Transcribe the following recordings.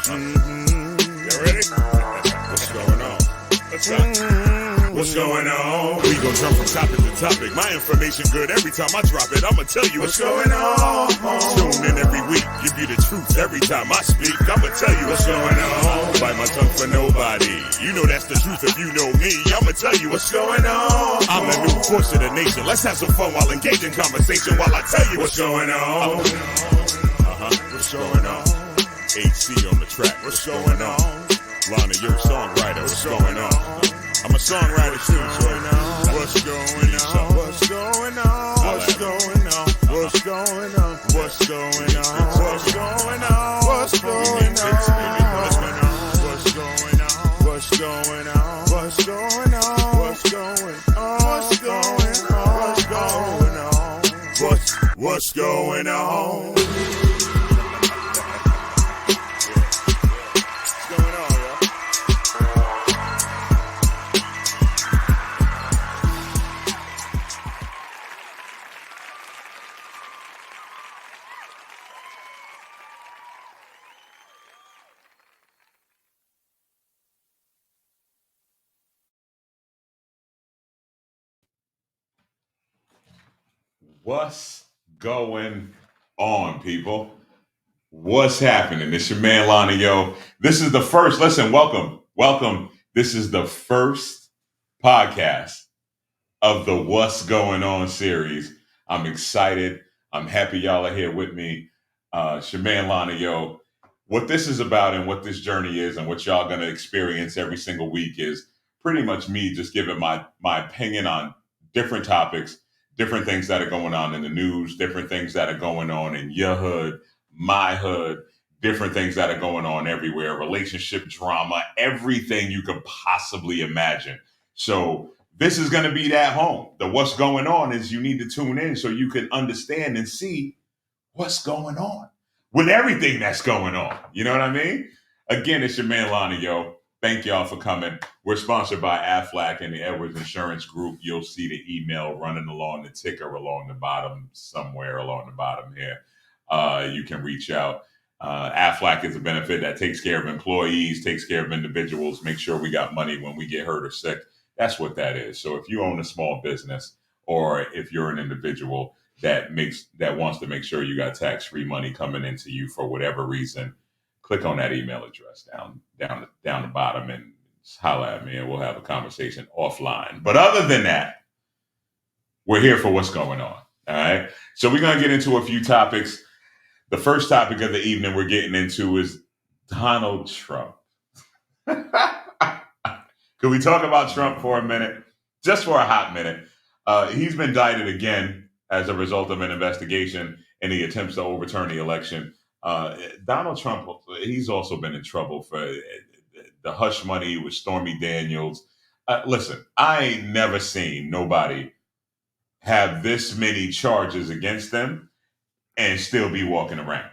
You ready? What's going on? Let's rock. What's going on? We gon' jump from topic to topic. My information good every time I drop it. I'ma tell you what's going on. Tune in every week, give you the truth every time I speak. I'ma tell you what's going on. Bite my tongue for nobody. You know that's the truth if you know me. I'ma tell you what's going on. I'm the new voice of the nation. Let's have some fun while engaging conversation while I tell you what's going on. What's going on? HC on the track. What's going on? Lonnie-O, songwriter. What's going on? I'm a songwriter too, so what's going on? What's going on? What's going on? What's going on? What's going on? What's going on? What's going on? What's going on? What's going on? What's going on? What's going on? What's going on? What's going on? What's going on, people? What's happening? It's your man Lonnie-O. This is the first, welcome. This is the first podcast of the What's Going On series. I'm excited. I'm happy y'all are here with me. It's your man Lonnie-O. What this is about and what this journey is and what y'all gonna experience every single week is pretty much me just giving my opinion on different topics, different things that are going on in the news, different things that are going on in your hood, my hood, different things that are going on everywhere, relationship drama, everything you could possibly imagine. So this is going to be that home. The what's going on is you need to tune in so you can understand and see what's going on with everything that's going on. You know what I mean? Again, it's your man Lonnie-O. Thank y'all for coming. We're sponsored by Aflac and the Edwards Insurance Group. You'll see the email running along the ticker along the bottom, somewhere along the bottom here. You can reach out. Aflac is a benefit that takes care of employees, takes care of individuals, make sure we got money when we get hurt or sick. That's what that is. So if you own a small business or if you're an individual that wants to make sure you got tax-free money coming into you for whatever reason, click on that email address down the bottom and holler at me and we'll have a conversation offline. But other than that, we're here for what's going on. All right. So we're going to get into a few topics. The first topic of the evening we're getting into is Donald Trump. Can we talk about Trump for a minute? Just for a hot minute. He's been indicted again as a result of an investigation in the attempts to overturn the election. Donald Trump, he's also been in trouble for the hush money with Stormy Daniels. Listen, I ain't never seen nobody have this many charges against them and still be walking around.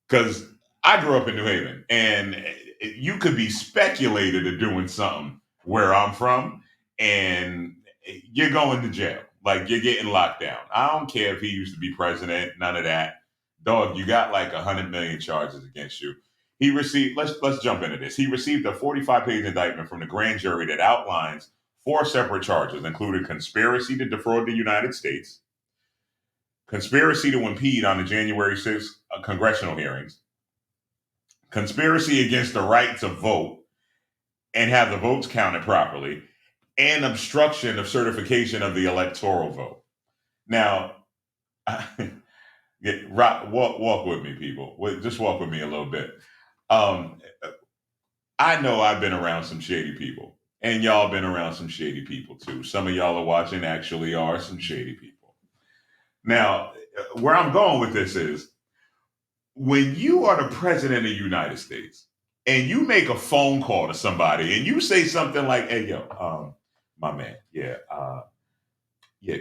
Because I grew up in New Haven, and you could be speculated of doing something where I'm from, and you're going to jail. Like, you're getting locked down. I don't care if he used to be president, none of that. Dog, you got like 100 million charges against you. He received, let's jump into this. He received a 45-page indictment from the grand jury that outlines 4 separate charges, including conspiracy to defraud the United States, conspiracy to impede on the January 6th congressional hearings, conspiracy against the right to vote and have the votes counted properly, and obstruction of certification of the electoral vote. Now, walk with me, people. Just walk with me a little bit. I know I've been around some shady people, and y'all been around some shady people too. Some of y'all are watching actually are some shady people. Now, where I'm going with this is, when you are the president of the United States and you make a phone call to somebody and you say something like, "Hey, yo, my man,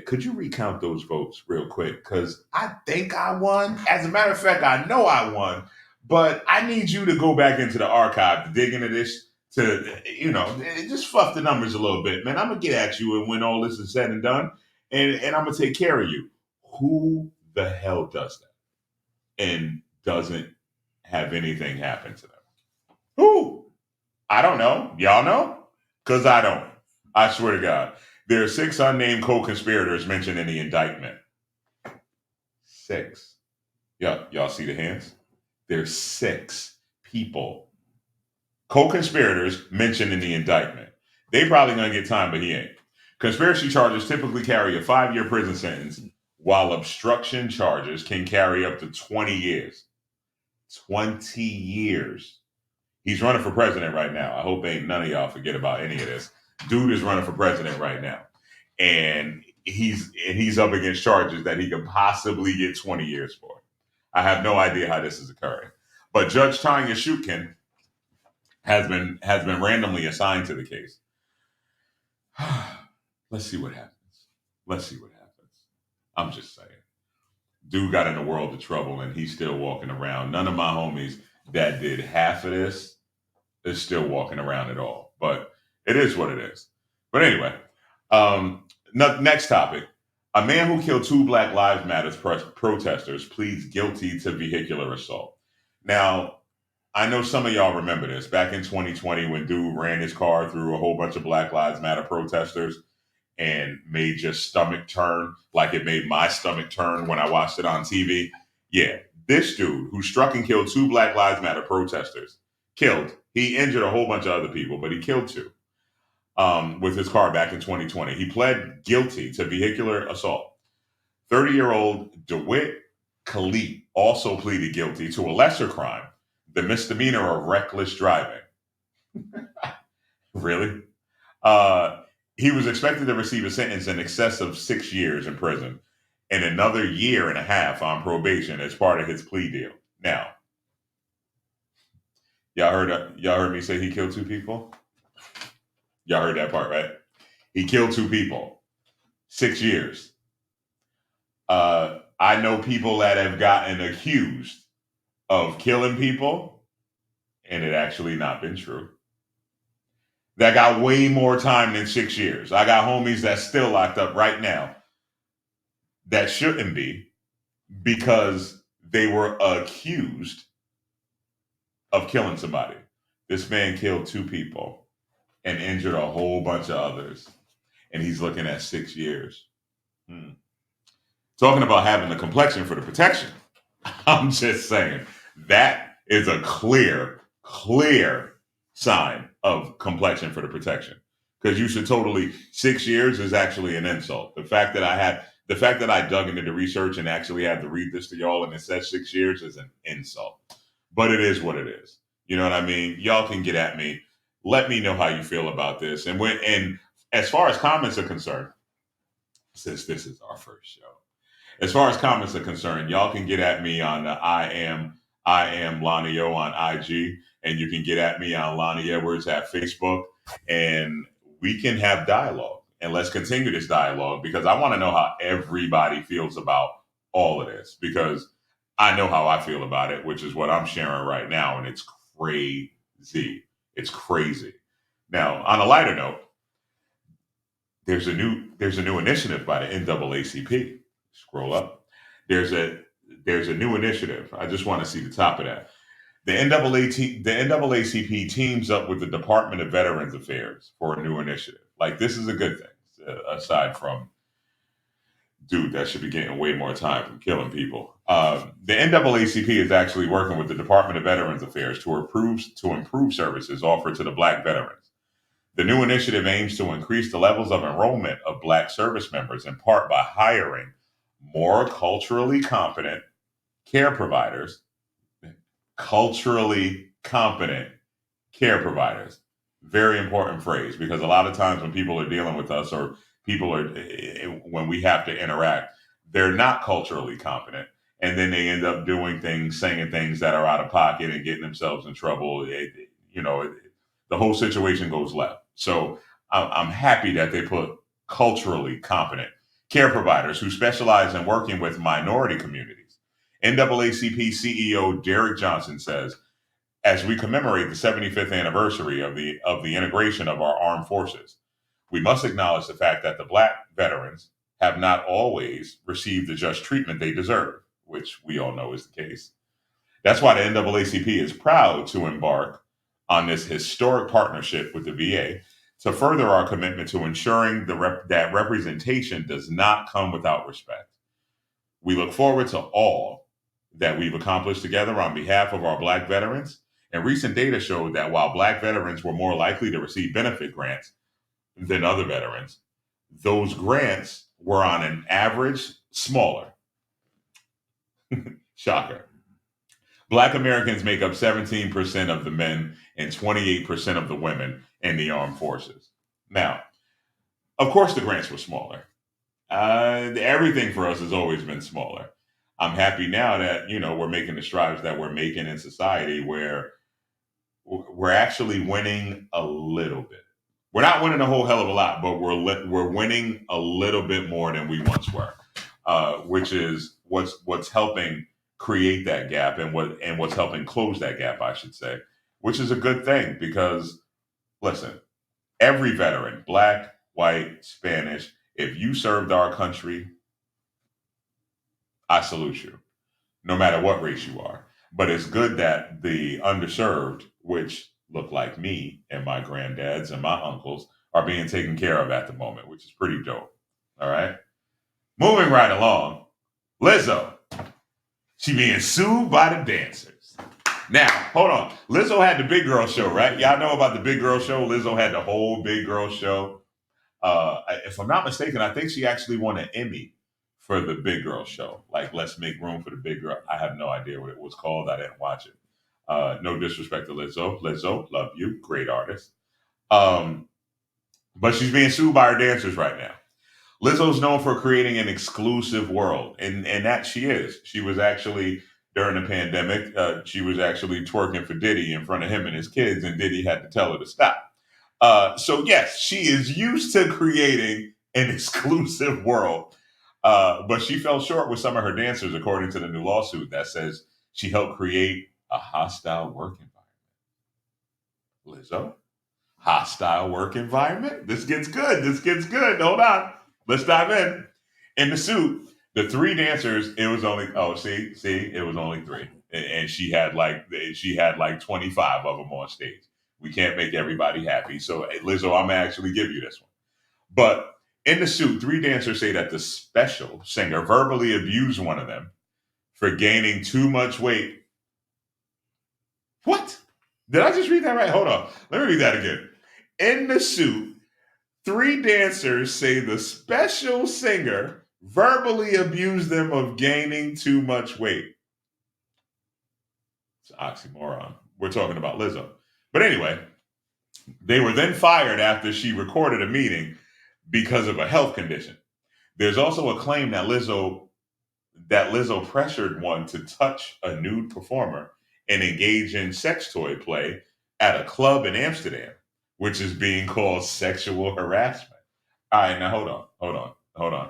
could you recount those votes real quick? Because I think I won. As a matter of fact, I know I won, but I need you to go back into the archive to dig into this to, just fluff the numbers a little bit, man. I'm going to get at you and when all this is said and done, and I'm going to take care of you." Who the hell does that and doesn't have anything happen to them? Who? I don't know. Y'all know? Because I don't. I swear to God. There are 6 unnamed co-conspirators mentioned in the indictment. 6. Y'all see the hands? There's 6 people, co-conspirators mentioned in the indictment. They probably gonna get time, but he ain't. Conspiracy charges typically carry a 5-year prison sentence, while obstruction charges can carry up to 20 years. 20 years. He's running for president right now. I hope ain't none of y'all forget about any of this. Dude is running for president right now. And he's up against charges that he could possibly get 20 years for. I have no idea how this is occurring. But Judge Tanya Shutkin has been randomly assigned to the case. Let's see what happens. Let's see what happens. I'm just saying. Dude got in a world of trouble and he's still walking around. None of my homies that did half of this is still walking around at all. But it is what it is. But anyway, next topic. A man who killed 2 Black Lives Matter protesters pleads guilty to vehicular assault. Now, I know some of y'all remember this. Back in 2020, when dude ran his car through a whole bunch of Black Lives Matter protesters and made your stomach turn like it made my stomach turn when I watched it on TV. Yeah, this dude who struck and killed 2 Black Lives Matter protesters, he injured a whole bunch of other people, but he killed 2 with his car back in 2020. He pled guilty to vehicular assault. 30-year-old DeWitt Khalid also pleaded guilty to a lesser crime, the misdemeanor of reckless driving. Really? He was expected to receive a sentence in excess of 6 years in prison and another 1.5 years on probation as part of his plea deal. Now, y'all heard me say he killed 2 people? Y'all heard that part, right? He killed 2 people. 6 years. I know people that have gotten accused of killing people, and it actually not been true. That got way more time than 6 years. I got homies that's still locked up right now that shouldn't be because they were accused of killing somebody. This man killed 2 people and injured a whole bunch of others, and he's looking at 6 years. Talking about having the complexion for the protection. I'm just saying that is a clear sign of complexion for the protection. Because you should 6 years is actually an insult. The fact that I dug into the research and actually had to read this to y'all and it says 6 years is an insult. But it is what it is. You know what I mean? Y'all can get at me. Let me know how you feel about this. And as far as comments are concerned, since this is our first show, as far as comments are concerned, y'all can get at me on I am Lonnie-O on IG, and you can get at me on Lonnie Edwards at Facebook, and we can have dialogue. And let's continue this dialogue because I want to know how everybody feels about all of this, because I know how I feel about it, which is what I'm sharing right now, and it's crazy. It's crazy. Now, on a lighter note, there's a new initiative by the NAACP. Scroll up. There's a new initiative. I just want to see the top of that. The NAACP teams up with the Department of Veterans Affairs for a new initiative. Like, this is a good thing, aside from, dude, that should be getting way more time from killing people. The NAACP is actually working with the Department of Veterans Affairs to improve services offered to the Black veterans. The new initiative aims to increase the levels of enrollment of Black service members, in part by hiring more culturally competent care providers. Culturally competent care providers. Very important phrase, because a lot of times when people are dealing with us, or when we have to interact, they're not culturally competent. And then they end up doing things, saying things that are out of pocket and getting themselves in trouble. The whole situation goes left. So I'm happy that they put culturally competent care providers who specialize in working with minority communities. NAACP CEO Derek Johnson says, as we commemorate the 75th anniversary of the integration of our armed forces, we must acknowledge the fact that the Black veterans have not always received the just treatment they deserve, which we all know is the case. That's why the NAACP is proud to embark on this historic partnership with the VA to further our commitment to ensuring that representation does not come without respect. We look forward to all that we've accomplished together on behalf of our Black veterans. And recent data showed that while Black veterans were more likely to receive benefit grants than other veterans, those grants were on an average smaller. Shocker. Black Americans make up 17% of the men and 28% of the women in the armed forces. Now, of course, the grants were smaller. Everything for us has always been smaller. I'm happy now that we're making the strides that we're making in society, where we're actually winning a little bit. We're not winning a whole hell of a lot, but we're winning a little bit more than we once were, which is what's helping create that gap and what's helping close that gap, I should say, which is a good thing because, listen, every veteran, Black, white, Spanish, if you served our country, I salute you, no matter what race you are. But it's good that the underserved, which look like me and my granddads and my uncles, are being taken care of at the moment, which is pretty dope. All right. Moving right along, Lizzo. She being sued by the dancers. Now, hold on. Lizzo had the Big Girl Show, right? Y'all know about the Big Girl Show? Lizzo had the whole Big Girl Show. If I'm not mistaken, I think she actually won an Emmy for the Big Girl Show. Like, let's make room for the Big Girl. I have no idea what it was called. I didn't watch it. No disrespect to Lizzo. Lizzo, love you. Great artist. But she's being sued by her dancers right now. Lizzo's known for creating an exclusive world, and that she is. She was actually, during the pandemic, she was actually twerking for Diddy in front of him and his kids, and Diddy had to tell her to stop. So yes, she is used to creating an exclusive world, but she fell short with some of her dancers, according to the new lawsuit that says she helped create a hostile work environment. Lizzo, hostile work environment? This gets good. This gets good. Hold on. Let's dive in. In the suit, the three dancers, it was only, it was only three. And she had like 25 of them on stage. We can't make everybody happy. So, Lizzo, I'm going to actually give you this one. But in the suit, three dancers say that the special singer verbally abused one of them for gaining too much weight. What? Did I just read that right? Hold on. Let me read that again. In the suit, three dancers say the special singer verbally abused them of gaining too much weight. It's an oxymoron. We're talking about Lizzo. But anyway, they were then fired after she recorded a meeting because of a health condition. There's also a claim that Lizzo pressured one to touch a nude performer and engage in sex toy play at a club in Amsterdam, which is being called sexual harassment. All right, now hold on.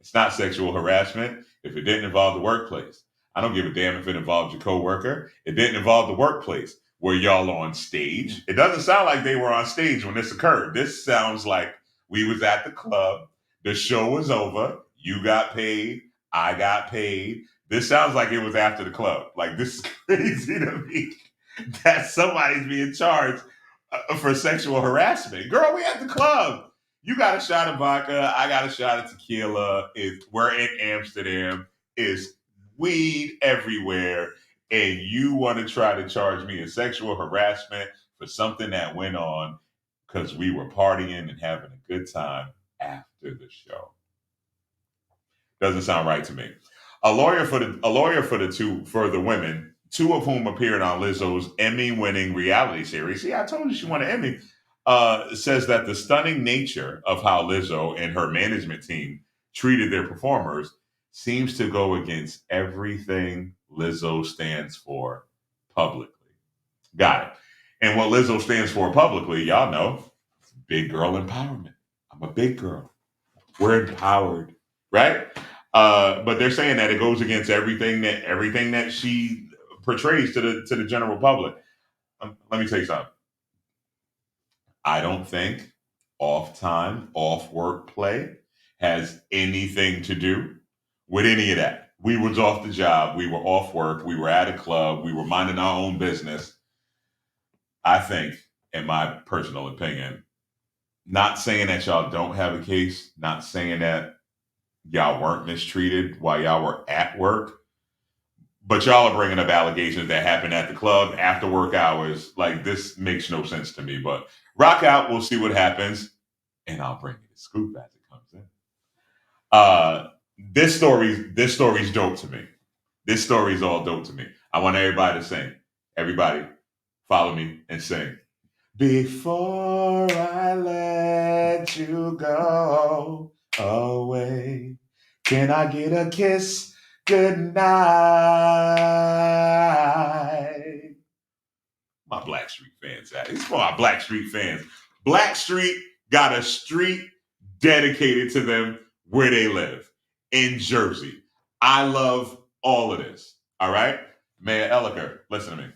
It's not sexual harassment if it didn't involve the workplace. I don't give a damn if it involved your coworker. It didn't involve the workplace. Were y'all on stage? It doesn't sound like they were on stage when this occurred. This sounds like we was at the club. The show was over. You got paid. I got paid. This sounds like it was after the club. Like, this is crazy to me that somebody's being charged for sexual harassment. Girl, we at the club. You got a shot of vodka. I got a shot of tequila. We're in Amsterdam. It's weed everywhere. And you want to try to charge me a sexual harassment for something that went on because we were partying and having a good time after the show. Doesn't sound right to me. A lawyer for the women, two of whom appeared on Lizzo's Emmy-winning reality series. See, I told you she won an Emmy. Says that the stunning nature of how Lizzo and her management team treated their performers seems to go against everything Lizzo stands for publicly. Got it. And what Lizzo stands for publicly, y'all know, big girl empowerment. I'm a big girl. We're empowered, right? But they're saying that it goes against everything that she portrays to the general public. Let me tell you something. I don't think off time, off work play has anything to do with any of that. We was off the job. We were off work. We were at a club. We were minding our own business. I think, in my personal opinion, not saying that y'all don't have a case, not saying that y'all weren't mistreated while y'all were at work, but y'all are bringing up allegations that happened at the club after work hours. Like, this makes no sense to me, but rock out. We'll see what happens, and I'll bring you the scoop as it comes in. This story's dope to me. This story's all dope to me. I want everybody to sing. Everybody, follow me and sing. Before I let you go away, can I get a kiss goodnight? My Blackstreet fans, it's for our Blackstreet fans. Blackstreet got a street dedicated to them where they live in Jersey. I love all of this. All right, Mayor Elliker, listen to me.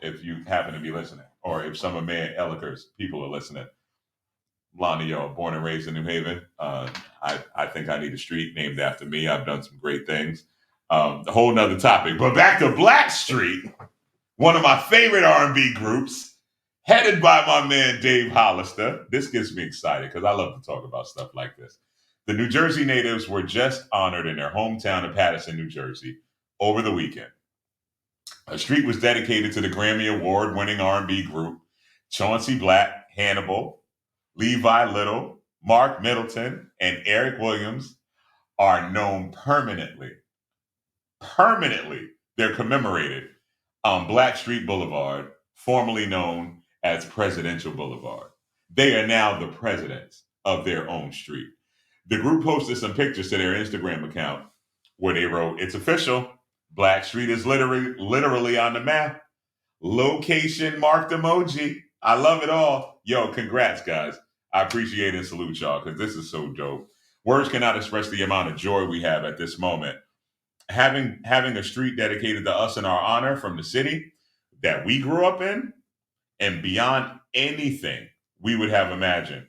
If you happen to be listening, or if some of Mayor Elliker's people are listening, Lonnie-O, born and raised in New Haven. I think I need a street named after me. I've done some great things. A whole nother topic. But back to Blackstreet, one of my favorite R&B groups, headed by my man Dave Hollister. This gets me excited because I love to talk about stuff like this. The New Jersey natives were just honored in their hometown of Paterson, New Jersey, over the weekend. A street was dedicated to the Grammy Award-winning R&B group Chauncey Black, Hannibal, Levi Little, Mark Middleton, and Eric Williams are known permanently. They're commemorated on Blackstreet Boulevard, formerly known as Presidential Boulevard. They are now the presidents of their own street. The group posted some pictures to their Instagram account where they wrote, "It's official. Blackstreet is literally on the map. Location marked emoji. I love it all. Yo, congrats, guys. I appreciate and salute y'all because this is so dope. Words cannot express the amount of joy we have at this moment. Having a street dedicated to us in our honor from the city that we grew up in and beyond anything we would have imagined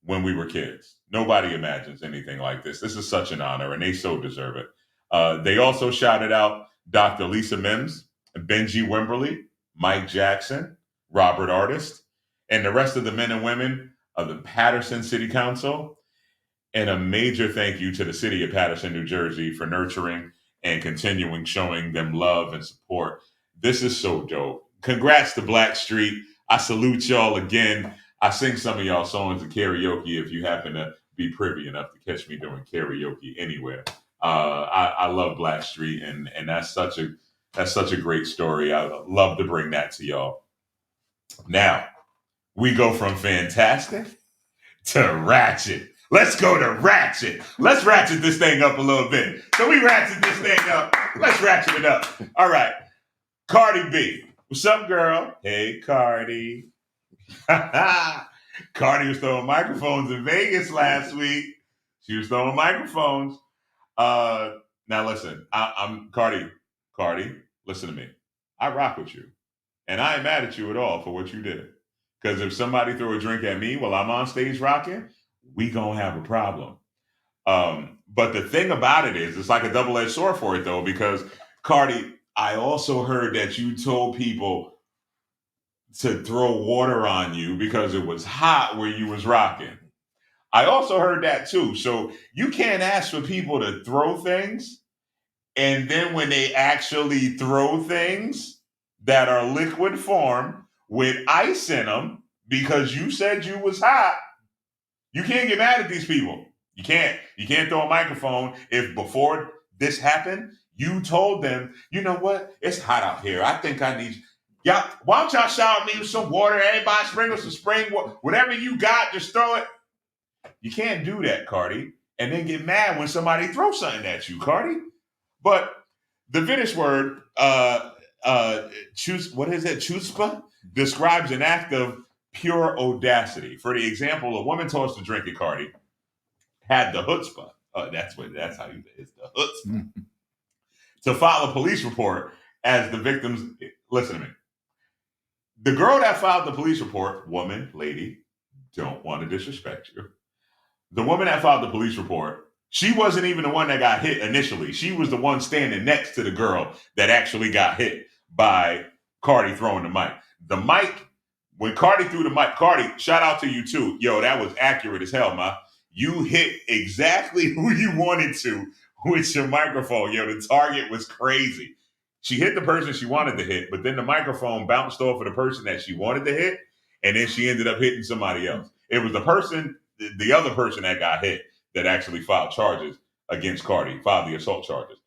when we were kids. Nobody imagines anything like this. This is such an honor, and they so deserve it. They also shouted out Dr. Lisa Mims, Benji Wimberly, Mike Jackson, Robert Artist, and the rest of the men and women of the Paterson City Council. And a major thank you to the city of Paterson, New Jersey for nurturing and continuing showing them love and support. This is so dope. Congrats to Blackstreet. I salute y'all again. I sing some of y'all songs in karaoke if you happen to be privy enough to catch me doing karaoke anywhere. I love Blackstreet, and that's such a great story. I love to bring that to y'all. Now we go from fantastic to ratchet. Let's go to ratchet. Let's ratchet this thing up a little bit. So we ratchet this thing up. Let's ratchet it up. All right. Cardi B. What's up, girl? Hey, Cardi. Cardi was throwing microphones in Vegas last week. She was throwing microphones. Now listen, I'm Cardi. Cardi, listen to me. I rock with you. And I ain't mad at you at all for what you did. Because if somebody throw a drink at me while I'm on stage rocking, we gonna have a problem. But the thing about it is, it's like a double-edged sword for it though, because Cardi, I also heard that you told people to throw water on you because it was hot where you was rocking. I also heard that too. So you can't ask for people to throw things, and then when they actually throw things that are liquid form with ice in them because you said you was hot, you can't get mad at these people. You can't. You can't throw a microphone if before this happened, you told them, you know what? It's hot out here. I think I need y'all. Why don't y'all shower me with some water? Everybody sprinkle some spring water. Whatever you got, just throw it. You can't do that, Cardi, and then get mad when somebody throws something at you, Cardi. But the Finnish word, what is it? Chutzpah describes an act of pure audacity. For the example, a woman tossed a drink at Cardi, had the chutzpah. That's how you say it's the chutzpah. To file a police report as the victims. Listen to me. The girl that filed the police report, woman, lady, don't want to disrespect you. The woman that filed the police report, she wasn't even the one that got hit initially. She was the one standing next to the girl that actually got hit by Cardi throwing the mic. The mic When Cardi threw the mic, Cardi, shout out to you too. Yo, that was accurate as hell, ma. You hit exactly who you wanted to with your microphone. Yo, the target was crazy. She hit the person she wanted to hit, but then the microphone bounced off of the person that she wanted to hit, and then she ended up hitting somebody else. It was the other person that got hit that actually filed charges against Cardi, filed the assault charges.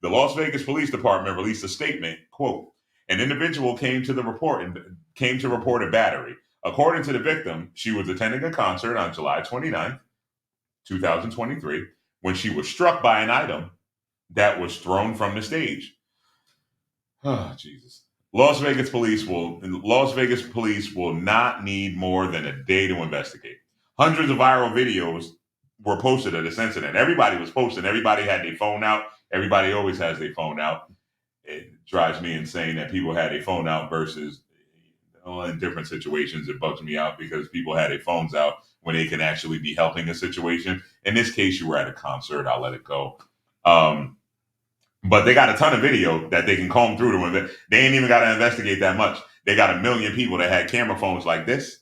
The Las Vegas Police Department released a statement, quote, an individual came to report a battery. According to the victim, she was attending a concert on July 29th, 2023, when she was struck by an item that was thrown from the stage. Oh, Jesus. Las Vegas police will not need more than a day to investigate. Hundreds of viral videos were posted of this incident. Everybody was posting. Everybody had their phone out. Everybody always has their phone out. It drives me insane that people had their phone out versus in different situations. It bugs me out because people had their phones out when they can actually be helping a situation. In this case, you were at a concert. I'll let it go. But they got a ton of video that they can comb through to. They ain't even got to investigate that much. They got 1 million people that had camera phones like this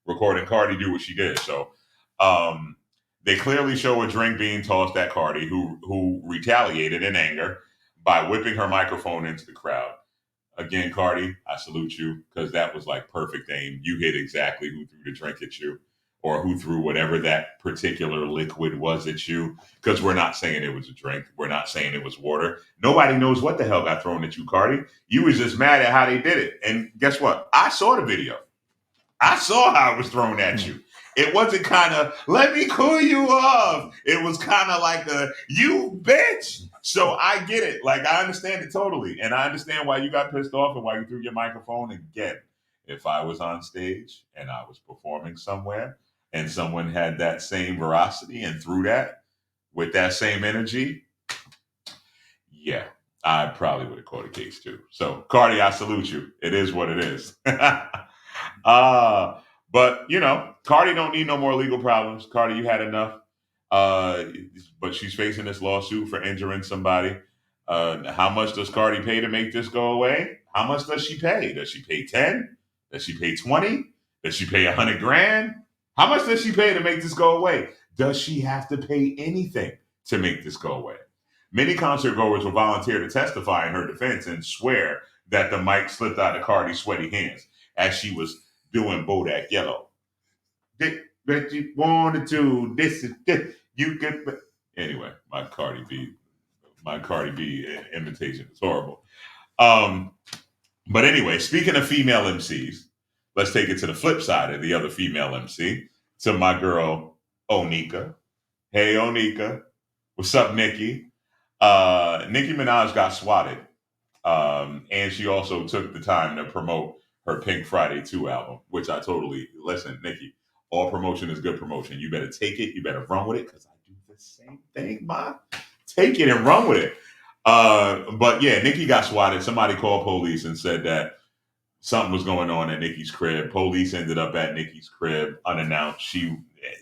recording Cardi do what she did. So they clearly show a drink being tossed at Cardi, who retaliated in anger by whipping her microphone into the crowd. Again, Cardi, I salute you because that was like perfect aim. You hit exactly who threw the drink at you or who threw whatever that particular liquid was at you, because we're not saying it was a drink. We're not saying it was water. Nobody knows what the hell got thrown at you, Cardi. You was just mad at how they did it. And guess what? I saw the video. I saw how it was thrown at you. It wasn't kind of, let me cool you off. It was kind of like you bitch. So I get it. Like, I understand it totally. And I understand why you got pissed off and why you threw your microphone. Again, if I was on stage and I was performing somewhere and someone had that same veracity and threw that with that same energy, yeah, I probably would have caught a case too. So, Cardi, I salute you. It is what it is. But Cardi don't need no more legal problems. Cardi, you had enough. But she's facing this lawsuit for injuring somebody. How much does Cardi pay to make this go away? How much does she pay? Does she pay 10? Does she pay 20? Does she pay 100 grand? How much does she pay to make this go away? Does she have to pay anything to make this go away? Many concert goers will volunteer to testify in her defense and swear that the mic slipped out of Cardi's sweaty hands as she was doing Bodak Yellow. Bet you wanted to. This is this. You get. Anyway, my Cardi B invitation is horrible. But anyway, speaking of female MCs, let's take it to the flip side of the other female MC, to my girl Onika. Hey Onika, what's up, Nicki? Nicki Minaj got swatted, and she also took the time to promote her Pink Friday 2 album, which I totally listen, Nicki. All promotion is good promotion. You better take it. You better run with it because I do the same thing, ma. Take it and run with it. But yeah, Nicki got swatted. Somebody called police and said that something was going on at Nicki's crib. Police ended up at Nicki's crib unannounced. She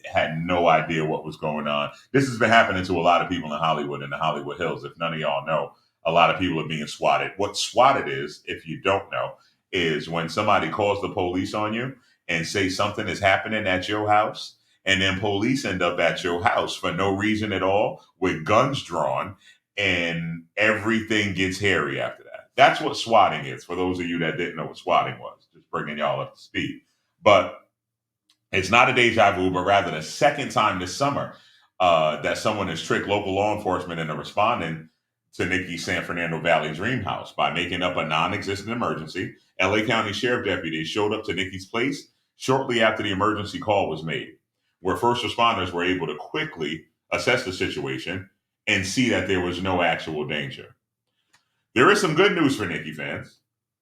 had no idea what was going on. This has been happening to a lot of people in Hollywood, in the Hollywood Hills. If none of y'all know, a lot of people are being swatted. What swatted is, if you don't know, is when somebody calls the police on you and say something is happening at your house, and then police end up at your house for no reason at all with guns drawn, and everything gets hairy after that. That's what swatting is, for those of you that didn't know what swatting was. Just bringing y'all up to speed. But it's not a deja vu, but rather the second time this summer that someone has tricked local law enforcement into responding to Nicki's San Fernando Valley dream house by making up a non-existent emergency. LA County Sheriff deputies showed up to Nicki's place shortly after the emergency call was made, where first responders were able to quickly assess the situation and see that there was no actual danger. There is some good news for Nicki fans,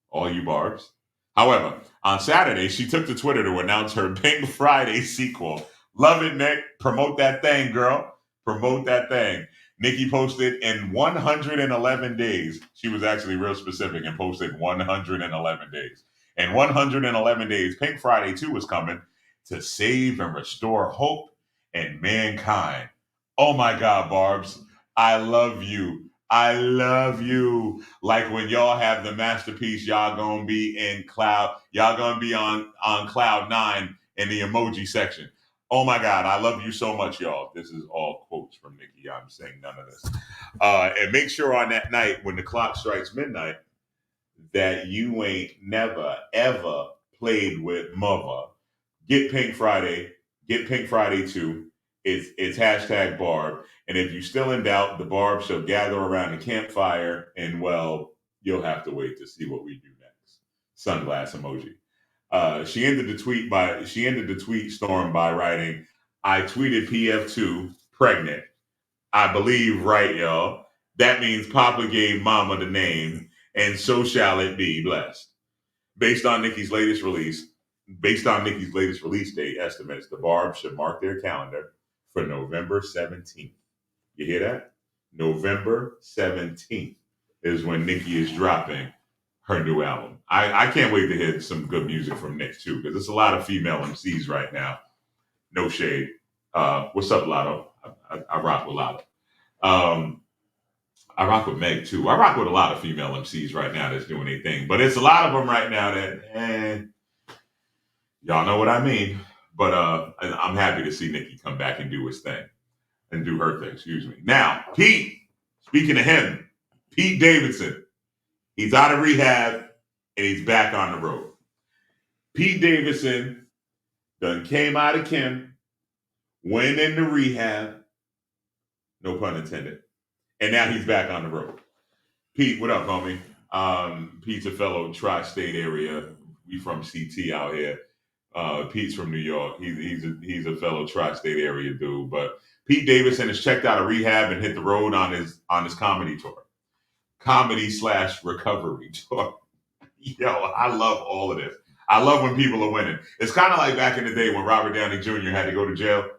all you barbs. However, on Saturday, she took to Twitter to announce her Pink Friday sequel. Love it, Nick. Promote that thing, girl. Promote that thing. Nicki posted in 111 days. She was actually real specific and posted 111 days. In 111 days, Pink Friday 2 is coming to save and restore hope and mankind. Oh my God, Barbs. I love you. I love you. Like when y'all have the masterpiece, y'all gonna be in cloud. Y'all gonna be on cloud 9 in the emoji section. Oh my God, I love you so much, y'all. This is all quotes from Nikki. I'm saying none of this. And make sure on that night when the clock strikes midnight that you ain't never ever played with mother. Get Pink Friday. Get Pink Friday too. It's hashtag Barb. And if you're still in doubt, the Barb shall gather around the campfire, and well, you'll have to wait to see what we do next. Sunglass emoji. She ended the tweet storm by writing, "I tweeted PF2 pregnant. I believe, right, y'all. That means Papa gave Mama the name, and so shall it be blessed." Based on Nikki's latest release, date estimates, the Barb should mark their calendar for November 17th. You hear that? November 17th is when Nikki is dropping her new album. I can't wait to hear some good music from Nick too, because there's a lot of female MCs right now. No shade. What's up, Lotto? I rock with Lotto. I rock with Meg too. I rock with a lot of female MCs right now that's doing their thing, but it's a lot of them right now that, y'all know what I mean. But I'm happy to see Nikki come back and do his thing and do her thing. Excuse me. Now, Pete. Speaking of him, Pete Davidson. He's out of rehab and he's back on the road. Pete Davidson done came out of Kim, went into rehab, no pun intended, and now he's back on the road. Pete, what up, homie? Pete's a fellow tri-state area. We from CT out here. Pete's from New York. He's a fellow tri-state area dude. But Pete Davidson has checked out of rehab and hit the road on his comedy tour, comedy/recovery tour. Yo, I love all of this. I love when people are winning. It's kind of like back in the day when Robert Downey Jr. had to go to jail.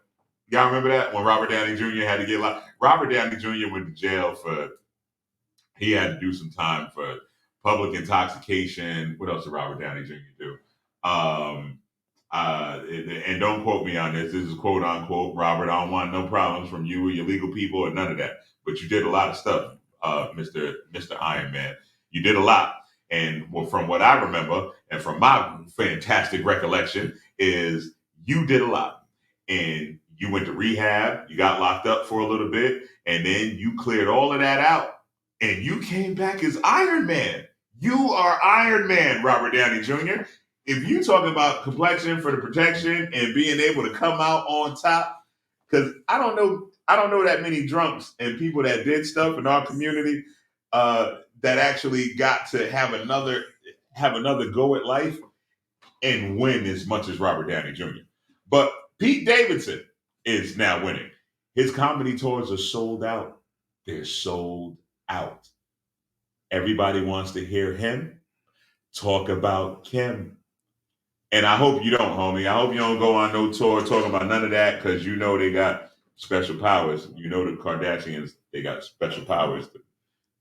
Y'all remember that? When Robert Downey Jr. had to get locked. Robert Downey Jr. went to jail he had to do some time for public intoxication. What else did Robert Downey Jr. do? And don't quote me on this. This is quote unquote, Robert, I don't want no problems from you or your legal people or none of that. But you did a lot of stuff, Mr. Iron Man. You did a lot. And from what I remember and from my fantastic recollection is you did a lot. And you went to rehab, you got locked up for a little bit, and then you cleared all of that out. And you came back as Iron Man. You are Iron Man, Robert Downey Jr. If you talk about complexion for the protection and being able to come out on top, because I don't know that many drunks and people that did stuff in our community that actually got to have another go at life and win as much as Robert Downey Jr. But Pete Davidson is now winning. His comedy tours are sold out. They're sold out. Everybody wants to hear him talk about Kim. And I hope you don't, homie. I hope you don't go on no tour talking about none of that, because you know they got special powers. You know the Kardashians, they got special powers.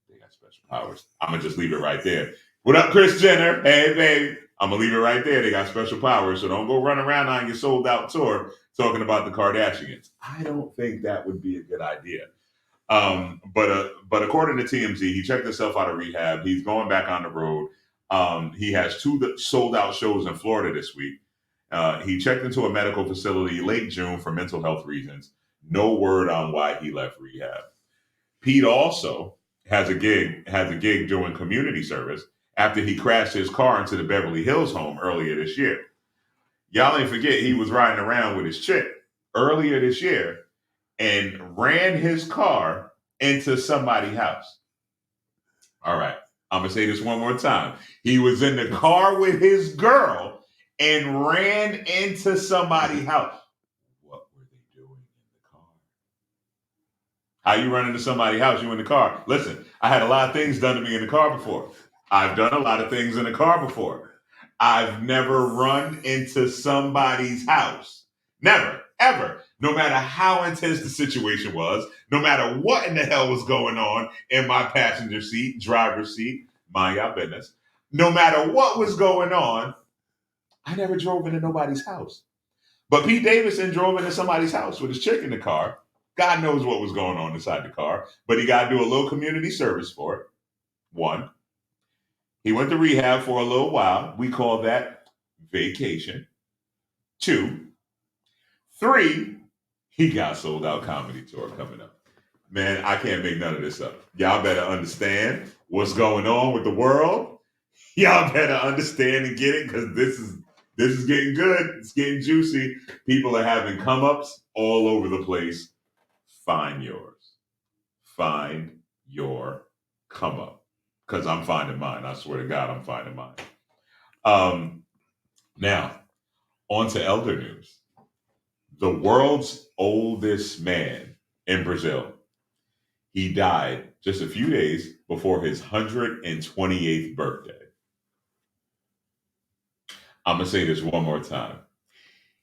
They got special powers. I'm going to just leave it right there. What up, Kris Jenner? Hey, babe. I'm going to leave it right there. They got special powers. So don't go run around on your sold out tour talking about the Kardashians. I don't think that would be a good idea. But according to TMZ, he checked himself out of rehab. He's going back on the road. He has 2 sold out shows in Florida this week. He checked into a medical facility late June for mental health reasons. No word on why he left rehab. Pete also has a gig doing community service after he crashed his car into the Beverly Hills home earlier this year. Y'all ain't forget he was riding around with his chick earlier this year and ran his car into somebody's house. All right, I'm going to say this one more time. He was in the car with his girl and ran into somebody's house. What were they doing in the car? How you run into somebody's house? You in the car. Listen, I had a lot of things done to me in the car before. I've done a lot of things in the car before. I've never run into somebody's house. Never, ever. No matter how intense the situation was, no matter what in the hell was going on in my passenger seat, driver's seat, mind your business. No matter what was going on, I never drove into nobody's house. But Pete Davidson drove into somebody's house with his chick in the car God knows what was going on inside the car, but he got to do a little community service for it. One, he went to rehab for a little while. We call that vacation. Two, three, he got sold out comedy tour coming up. Man, I can't make none of this up. Y'all better understand what's going on with the world. Y'all better understand and get it because this is getting good. It's getting juicy. People are having come ups all over the place. Find yours. Find your come up. Because I'm finding mine. I swear to God, I'm finding mine. Now, on to elder news. The world's oldest man in Brazil. He died just a few days before his 128th birthday. I'm going to say this one more time.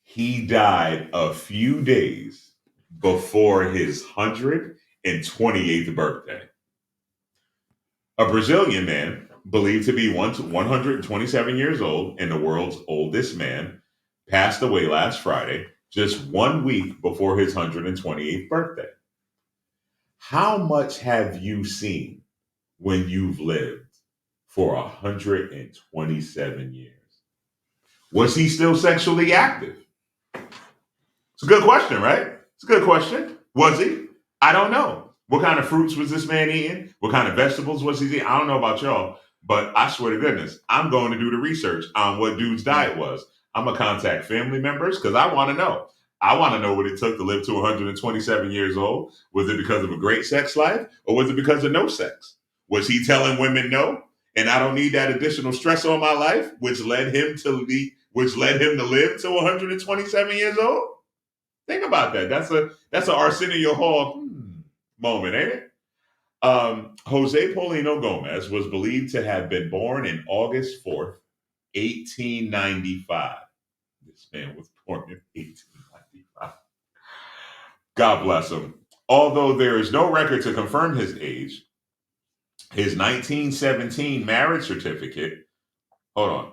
He died a few days before his 128th birthday. A Brazilian man, believed to be 127 years old and the world's oldest man, passed away last Friday, just 1 week before his 128th birthday. How much have you seen when you've lived for 127 years? Was he still sexually active? It's a good question, right? It's a good question. Was he? I don't know. What kind of fruits was this man eating? What kind of vegetables was he eating? I don't know about y'all, but I swear to goodness, I'm going to do the research on what dude's diet was. I'm going to contact family members because I want to know. I want to know what it took to live to 127 years old. Was it because of a great sex life or was it because of no sex? Was he telling women no? And I don't need that additional stress on my life, which led him to live to 127 years old? Think about that. That's an Arsenio Hall moment, ain't it? Jose Paulino Gomez was believed to have been born in August 4th, 1895. This man was born in 1895. God bless him. Although there is no record to confirm his age, his 1917 marriage certificate, hold on,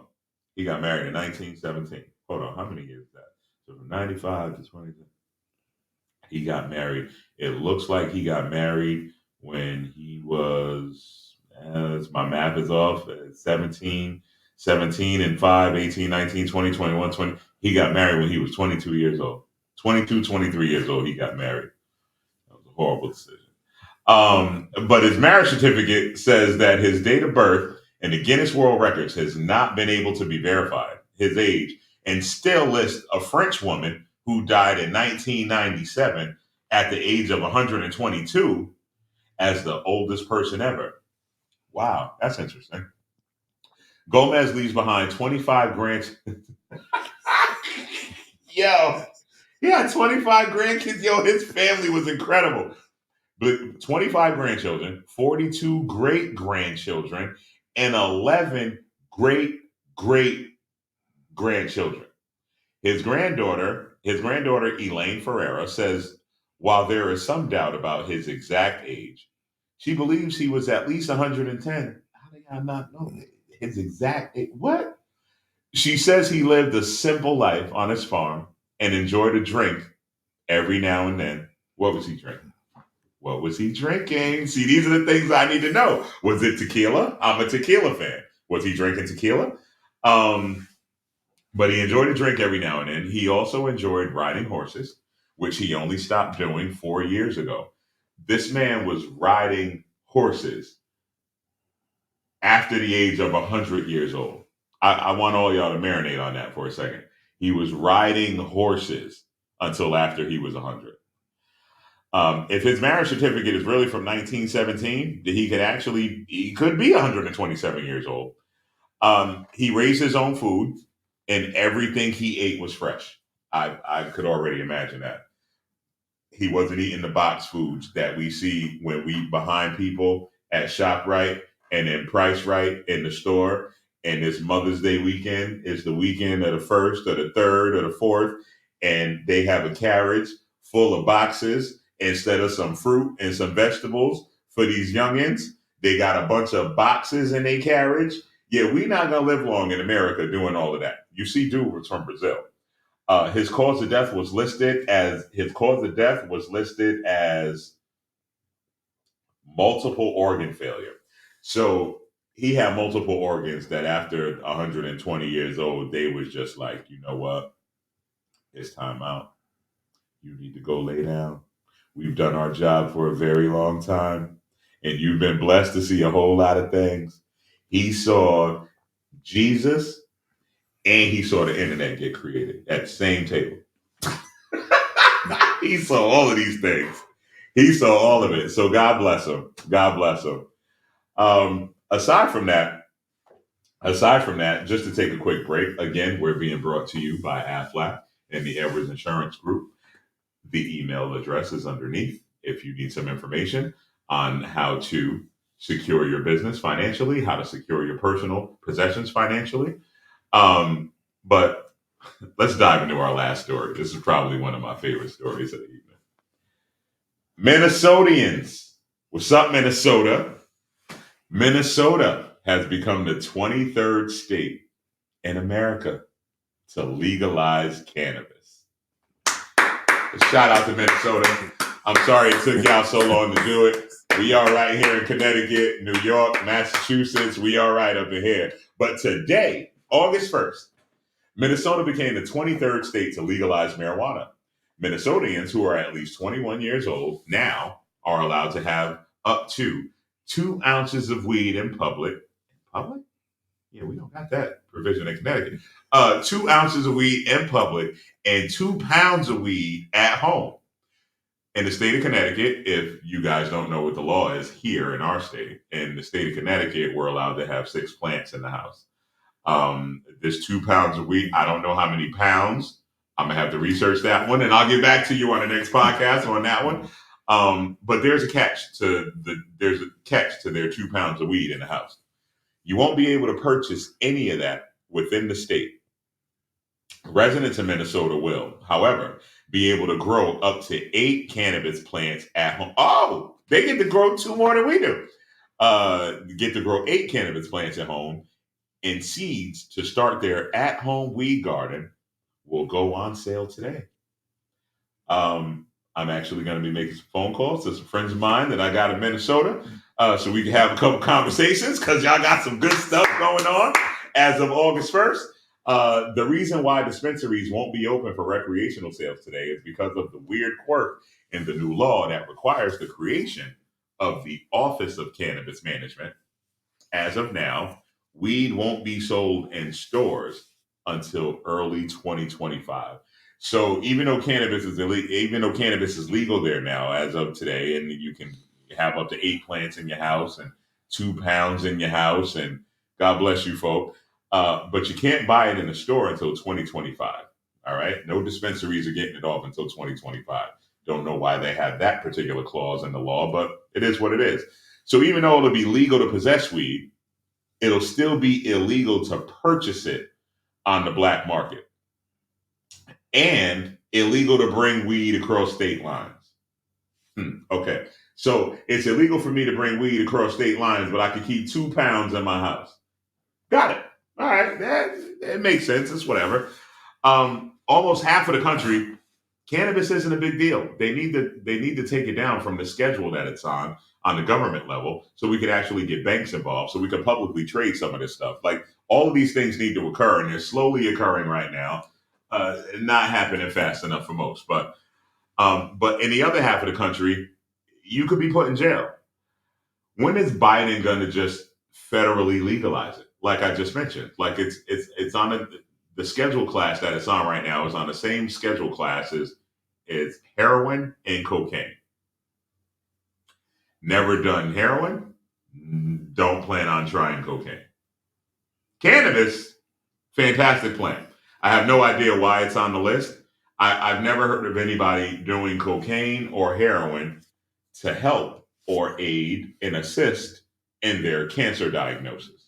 he got married in 1917. Hold on, how many years is that? So from 95 to 20. He got married. It looks like he got married when he was, my math is off, 17 and 5, 18, 19, 20, 21, 20. He got married when he was 22 years old. 22, 23 years old, he got married. That was a horrible decision. But his marriage certificate says that his date of birth in the Guinness World Records has not been able to be verified, his age, and still lists a French woman who died in 1997 at the age of 122 as the oldest person ever. Wow, that's interesting. Gomez leaves behind 25 grandchildren. Yo, he had 25 grandkids. Yo, his family was incredible. But 25 grandchildren, 42 great grandchildren, and 11 great great grandchildren. His granddaughter Elaine Ferreira says while there is some doubt about his exact age, she believes he was at least 110. How do y'all not know his exact age? What? She says he lived a simple life on his farm and enjoyed a drink every now and then. What was he drinking? What was he drinking? See, these are the things I need to know. Was it tequila? I'm a tequila fan. Was he drinking tequila? But he enjoyed a drink every now and then. He also enjoyed riding horses, which he only stopped doing 4 years ago. This man was riding horses after the age of 100 years old. I want all y'all to marinate on that for a second. He was riding horses until after he was 100. If his marriage certificate is really from 1917, he could be 127 years old. He raised his own food, and everything he ate was fresh. I could already imagine that. He wasn't eating the box foods that we see when we behind people at ShopRite and then Price Right in the store. And this Mother's Day weekend is the weekend of the 1st or the 3rd or the 4th, and they have a carriage full of boxes instead of some fruit and some vegetables for these youngins. They got a bunch of boxes in their carriage. Yeah, we're not gonna live long in America doing all of that. You see, dude was from Brazil. His cause of death was listed as multiple organ failure. So he had multiple organs that after 120 years old, they was just like, you know what? It's time out. You need to go lay down. We've done our job for a very long time, and you've been blessed to see a whole lot of things. He saw Jesus and he saw the internet get created at the same table. He saw all of these things. He saw all of it. So God bless him. God bless him. Aside from that, just to take a quick break, again, we're being brought to you by Aflac and the Edwards Insurance Group. The email address is underneath if you need some information on how to secure your business financially, how to secure your personal possessions financially. But let's dive into our last story. This is probably one of my favorite stories of the evening. Minnesotians. What's up, Minnesota? Minnesota has become the 23rd state in America to legalize cannabis. Shout out to Minnesota. I'm sorry it took y'all so long to do it. We are right here in Connecticut, New York, Massachusetts. We are right up in here. But today, August 1st, Minnesota became the 23rd state to legalize marijuana. Minnesotans who are at least 21 years old now are allowed to have up to 2 ounces of weed in public. Public? Yeah, we don't got that provision in Connecticut. 2 ounces of weed in public and 2 pounds of weed at home. In the state of Connecticut, if you guys don't know what the law is here in our state, in the state of Connecticut, we're allowed to have 6 plants in the house. This 2 pounds of weed, I don't know how many pounds. I'm gonna have to research that one, and I'll get back to you on the next podcast on that one. But there's a catch to their 2 pounds of weed in the house. You won't be able to purchase any of that within the state. Residents in Minnesota will, however, be able to grow up to 8 cannabis plants at home. Oh, they get to grow 2 more than we do. Get to grow 8 cannabis plants at home, and seeds to start their at-home weed garden will go on sale today. I'm actually going to be making some phone calls to some friends of mine that I got in Minnesota, so we can have a couple conversations because y'all got some good stuff going on as of August 1st. The reason why dispensaries won't be open for recreational sales today is because of the weird quirk in the new law that requires the creation of the Office of Cannabis Management. As of now, weed won't be sold in stores until early 2025. So even though cannabis is legal there now as of today, and you can have up to 8 plants in your house and 2 pounds in your house, and God bless you, folk. But you can't buy it in the store until 2025. All right, no dispensaries are getting it off until 2025. Don't know why they have that particular clause in the law, but it is what it is. So even though it'll be legal to possess weed, it'll still be illegal to purchase it on the black market and illegal to bring weed across state lines. Okay. So it's illegal for me to bring weed across state lines, but I can keep 2 pounds in my house. Got it. All right. That makes sense. It's whatever. Almost half of the country, cannabis isn't a big deal. They need to take it down from the schedule that it's on the government level, so we could actually get banks involved, so we could publicly trade some of this stuff. Like, all of these things need to occur, and they're slowly occurring right now. Not happening fast enough for most, but in the other half of the country, you could be put in jail. When is Biden going to just federally legalize it? Like I just mentioned, like it's on the schedule class that it's on right now is on the same schedule class as heroin and cocaine. Never done heroin, don't plan on trying cocaine. Cannabis, fantastic plant. I have no idea why it's on the list. I've never heard of anybody doing cocaine or heroin to help or aid and assist in their cancer diagnosis.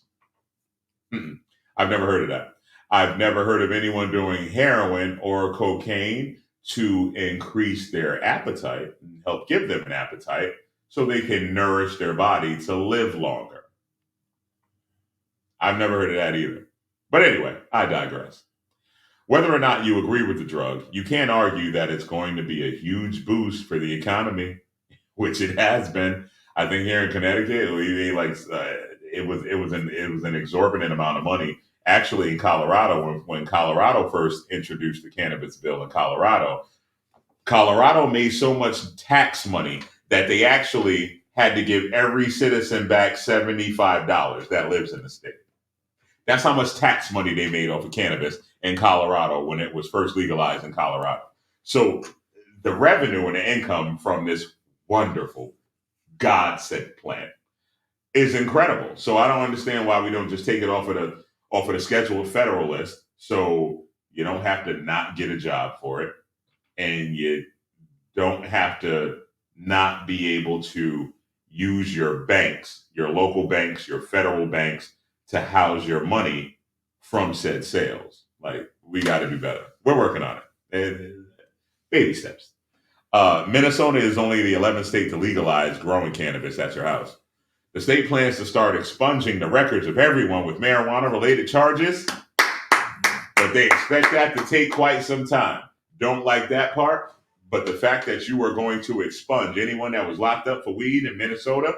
I've never heard of that. I've never heard of anyone doing heroin or cocaine to increase their appetite and help give them an appetite so they can nourish their body to live longer. I've never heard of that either. But anyway, I digress. Whether or not you agree with the drug, you can't argue that it's going to be a huge boost for the economy, which it has been. I think here in Connecticut, it was an exorbitant amount of money. Actually, in Colorado, when Colorado first introduced the cannabis bill in Colorado, Colorado made so much tax money that they actually had to give every citizen back $75 that lives in the state. That's how much tax money they made off of cannabis in Colorado when it was first legalized in Colorado. So the revenue and the income from this wonderful God-sent plant is incredible. So I don't understand why we don't just take it off of the scheduled federal list, so you don't have to not get a job for it, and you don't have to not be able to use your banks, your local banks, your federal banks to house your money from said sales. Like, we got to do better. We're working on it. Baby steps. Minnesota is only the 11th state to legalize growing cannabis at your house. The state plans to start expunging the records of everyone with marijuana-related charges, but they expect that to take quite some time. Don't like that part, but the fact that you are going to expunge anyone that was locked up for weed in Minnesota,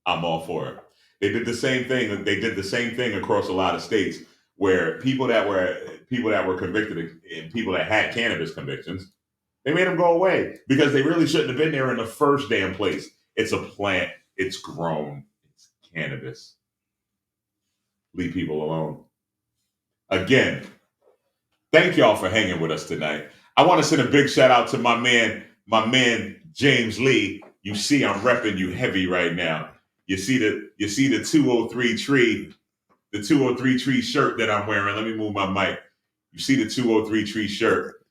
I'm all for it. They did the same thing. They did the same thing across a lot of states where people that were convicted and people that had cannabis convictions, they made them go away because they really shouldn't have been there in the first damn place. It's a plant. It's grown. It's cannabis. Leave people alone. Again, thank y'all for hanging with us tonight. I want to send a big shout out to my man James Lee. You see, I'm repping you heavy right now. You see the 203 tree, the 203 tree shirt that I'm wearing. Let me move my mic. You see the 203 tree shirt,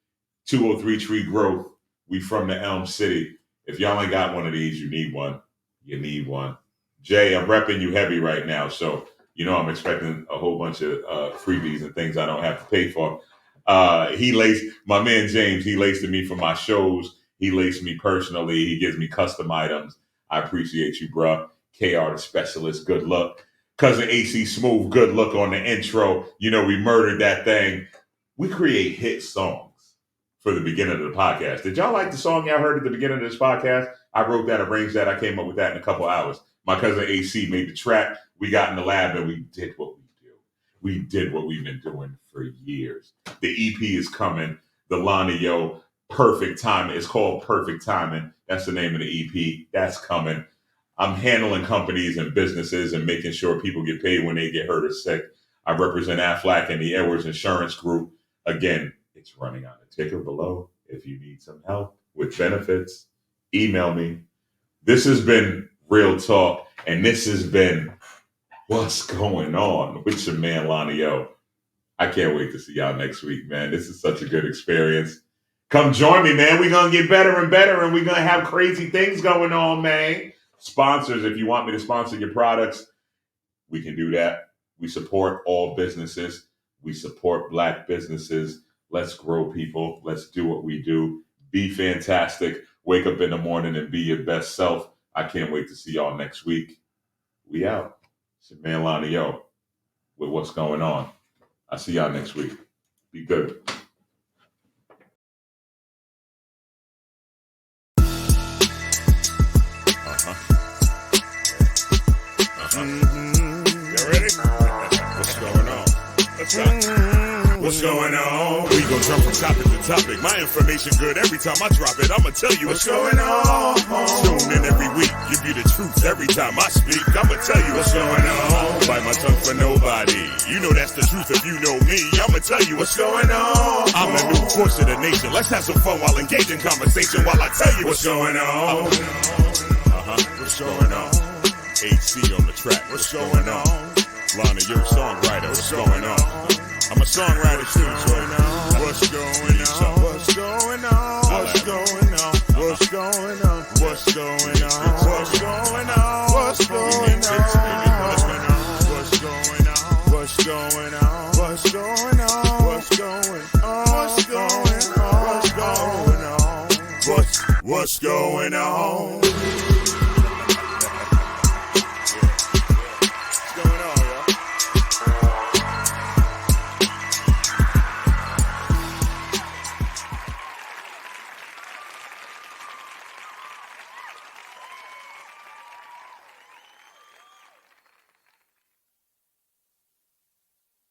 203 tree growth. We from the Elm City. If y'all ain't got one of these, you need one. You need one. Jay, I'm repping you heavy right now. So, you know, I'm expecting a whole bunch of freebies and things I don't have to pay for. My man James, he laced me for my shows. He laced me personally. He gives me custom items. I appreciate you, bruh. KR the specialist, good luck. Cousin AC Smooth, good luck on the intro. You know, we murdered that thing. We create hit songs for the beginning of the podcast. Did y'all like the song y'all heard at the beginning of this podcast? I wrote that, arranged that. I came up with that in a couple hours. My cousin AC made the track. We got in the lab and we did what we do. We did what we've been doing for years. The EP is coming. The Lonnie-O Perfect Timing. It's called Perfect Timing. That's the name of the EP. That's coming. I'm handling companies and businesses and making sure people get paid when they get hurt or sick. I represent Aflac and the Edwards Insurance Group. Again, it's running on the ticker below. If you need some help with benefits, email me. This has been Real Talk, and this has been What's Going On with your man Lonnie-O. I can't wait to see y'all next week, man. This is such a good experience. Come join me, man. We're going to get better and better, and we're going to have crazy things going on, man. Sponsors, if you want me to sponsor your products, we can do that. We support all businesses. We support Black businesses. Let's grow, people. Let's do what we do. Be fantastic. Wake up in the morning and be your best self. I can't wait to see y'all next week. We out. It's your man Lonnie-O with What's Going On. I'll see y'all next week. Be good. You ready? What's going on? What's going on? We gon' jump from topic to topic. My information good every time I drop it. I'ma tell you what's going on. Tune in every week. Give you the truth every time I speak. I'ma tell you what's going on. Bite my tongue for nobody. You know that's the truth if you know me. I'ma tell you what's going on. I'm the new voice of the nation. Let's have some fun while engaging conversation while I tell you what's going on. What's going on? HC on the track. What's going on? Lonnie-O songwriter. What's going on? I'm a songwriter too, so what's going on? What's going on? What's going on? What's going on? What's going on? What's going on? What's going on? What's going on? What's going on? What's going on? What's going on? What's going on? What's going on? What's going on?